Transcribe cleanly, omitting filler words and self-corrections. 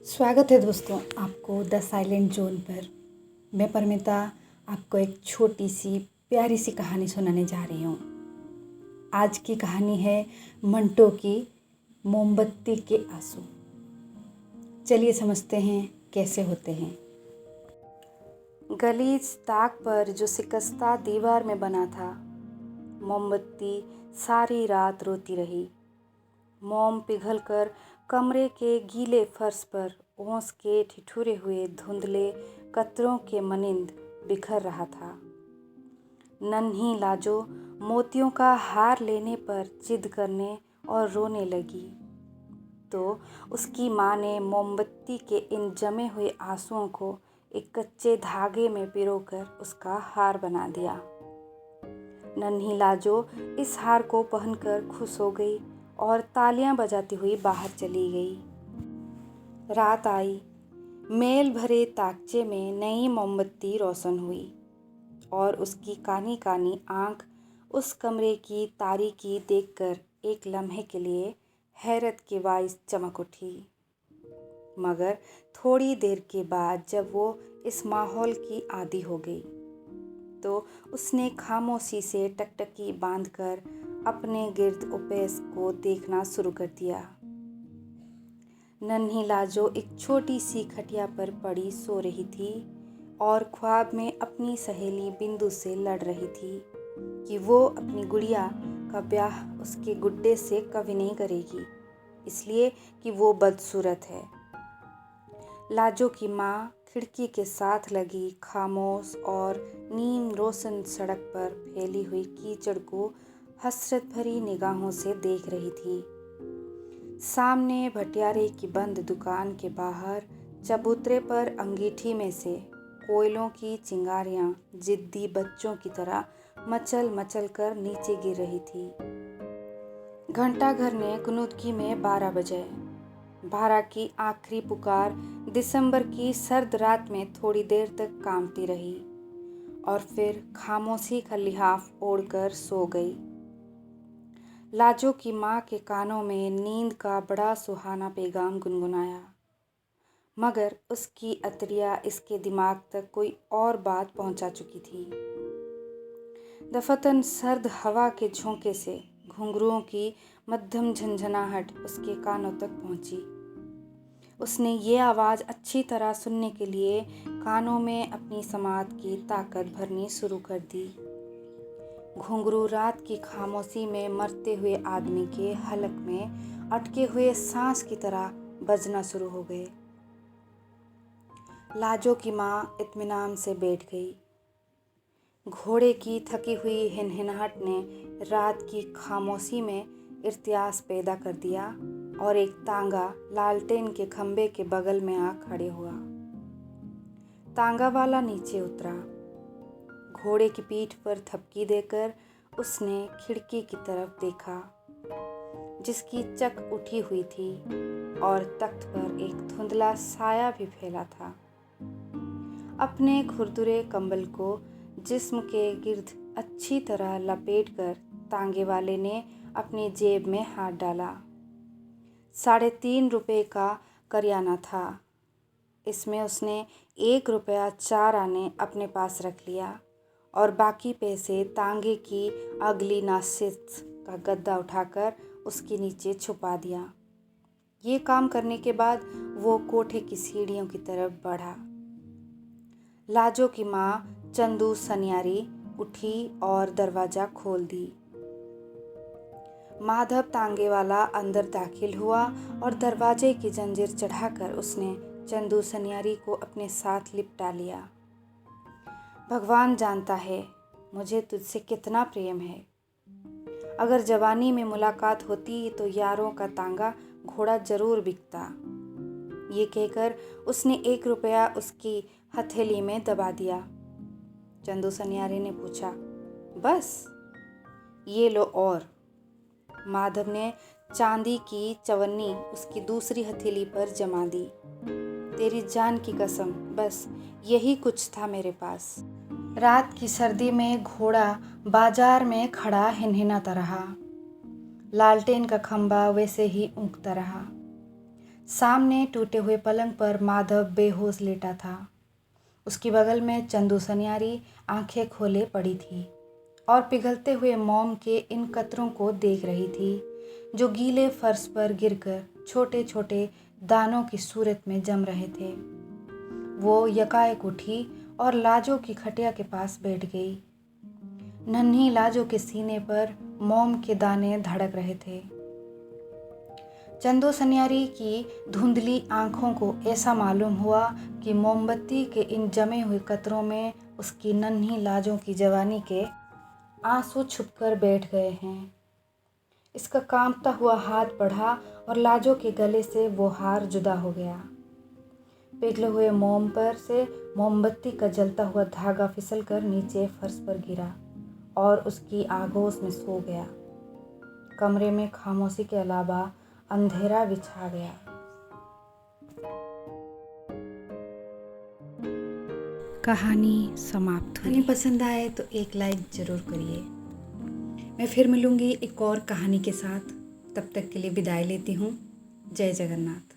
स्वागत है दोस्तों आपको द साइलेंट जोन पर। मैं परमिता आपको एक छोटी सी प्यारी सी कहानी सुनाने जा रही हूँ। आज की कहानी है मंटो की मोमबत्ती के आंसू। चलिए समझते हैं कैसे होते हैं। गलीच ताक पर जो शिकस्ता दीवार में बना था, मोमबत्ती सारी रात रोती रही। मोम पिघलकर कमरे के गीले फर्श पर ओस के ठिठुरे हुए धुंधले कतरों के मनिंद बिखर रहा था। नन्ही लाजो मोतियों का हार लेने पर जिद करने और रोने लगी, तो उसकी माँ ने मोमबत्ती के इन जमे हुए आंसुओं को एक कच्चे धागे में पिरोकर उसका हार बना दिया। नन्ही लाजो इस हार को पहनकर खुश हो गई और तालियां बजाती हुई बाहर चली गई। रात आई। मेल भरे ताकचे में नई मोमबत्ती रोशन हुई और उसकी कानी कानी आंख उस कमरे की तारीकी देखकर एक लम्हे के लिए हैरत के बाइस चमक उठी। मगर थोड़ी देर के बाद जब वो इस माहौल की आदी हो गई, तो उसने खामोशी से टकटकी बांधकर अपने गिर्द उपैस को देखना शुरू कर दिया। नन्ही लाजो एक छोटी सी खटिया पर पड़ी सो रही थी और ख्वाब में अपनी सहेली बिंदु से लड़ रही थी कि वो अपनी गुड़िया का ब्याह उसके गुड्डे से कभी नहीं करेगी, इसलिए कि वो बदसूरत है। लाजो की माँ खिड़की के साथ लगी खामोश और नीम रोशन सड़क पर फैली हुई कीचड़ को हसरत भरी निगाहों से देख रही थी। सामने भटियारे की बंद दुकान के बाहर चबूतरे पर अंगीठी में से कोयलों की चिंगारियां जिद्दी बच्चों की तरह मचल मचल कर नीचे गिर रही थी। घंटाघर ने कुनुदकी में 12 बजे। 12 की आखिरी पुकार दिसंबर की सर्द रात में थोड़ी देर तक कांपती रही और फिर खामोशी का लिहाफ ओढ़कर सो गई। लाजो की माँ के कानों में नींद का बड़ा सुहाना पैगाम गुनगुनाया, मगर उसकी अतरिया इसके दिमाग तक कोई और बात पहुंचा चुकी थी। दफतन सर्द हवा के झोंके से घुंघरुओं की मध्यम झंझनाहट उसके कानों तक पहुंची। उसने ये आवाज़ अच्छी तरह सुनने के लिए कानों में अपनी समात की ताकत भरनी शुरू कर दी। घुंघरू रात की खामोशी में मरते हुए आदमी के हलक में अटके हुए सांस की तरह बजना शुरू हो गए। लाजो की माँ इत्मीनान से बैठ गई। घोड़े की थकी हुई हिनहिनाहट ने रात की खामोशी में इर्तियास पैदा कर दिया और एक तांगा लालटेन के खंबे के बगल में आ खड़े हुआ। तांगा वाला नीचे उतरा। घोड़े की पीठ पर थपकी देकर उसने खिड़की की तरफ देखा, जिसकी चक उठी हुई थी और तख्त पर एक धुंधला साया भी फैला था। अपने खुरदुरे कंबल को जिस्म के गिर्द अच्छी तरह लपेटकर तांगे वाले ने अपनी जेब में हाथ डाला। 3.5 रुपये का करियाना था। इसमें उसने 1 रुपया 4 आने अपने पास रख लिया और बाकी पैसे तांगे की अगली नाशिस्त का गद्दा उठाकर उसके नीचे छुपा दिया। ये काम करने के बाद वो कोठे की सीढ़ियों की तरफ बढ़ा। लाजो की माँ चंदू सनियारी उठी और दरवाज़ा खोल दी। माधव तांगे वाला अंदर दाखिल हुआ और दरवाजे की जंजीर चढ़ाकर उसने चंदू सनियारी को अपने साथ लिपटा लिया। भगवान जानता है मुझे तुझसे कितना प्रेम है। अगर जवानी में मुलाकात होती तो यारों का तांगा घोड़ा जरूर बिकता। ये कहकर उसने 1 रुपया उसकी हथेली में दबा दिया। चंदू सनियारी ने पूछा, बस? ये लो। और माधव ने चांदी की चवन्नी उसकी दूसरी हथेली पर जमा दी। तेरी जान की कसम, बस यही कुछ था मेरे पास। रात की सर्दी में घोड़ा बाजार में खड़ा हिनहिनाता रहा। लालटेन का खंबा वैसे ही ऊँकता रहा। सामने टूटे हुए पलंग पर माधव बेहोश लेटा था। उसकी बगल में चंदू सन्यारी आंखें खोले पड़ी थी और पिघलते हुए मोम के इन कतरों को देख रही थी जो गीले फर्श पर गिरकर छोटे छोटे दानों की सूरत में जम रहे थे। वो यकायक उठी और लाजो की खटिया के पास बैठ गई। नन्ही लाजो के सीने पर मोम के दाने धड़क रहे थे। चंदू सन्यारी की धुंधली आंखों को ऐसा मालूम हुआ कि मोमबत्ती के इन जमे हुए कतरों में उसकी नन्ही लाजों की जवानी के आंसू छुपकर बैठ गए हैं। इसका कांपता हुआ हाथ बढ़ा और लाजो के गले से वो हार जुदा हो गया। पिघले हुए मोम पर से मोमबत्ती का जलता हुआ धागा फिसलकर नीचे फर्श पर गिरा और उसकी आगोश में सो गया। कमरे में खामोशी के अलावा अंधेरा बिछा गया। कहानी समाप्त हुई। कहानी पसंद आए तो एक लाइक ज़रूर करिए। मैं फिर मिलूँगी एक और कहानी के साथ। तब तक के लिए विदाई लेती हूँ। जय जगन्नाथ।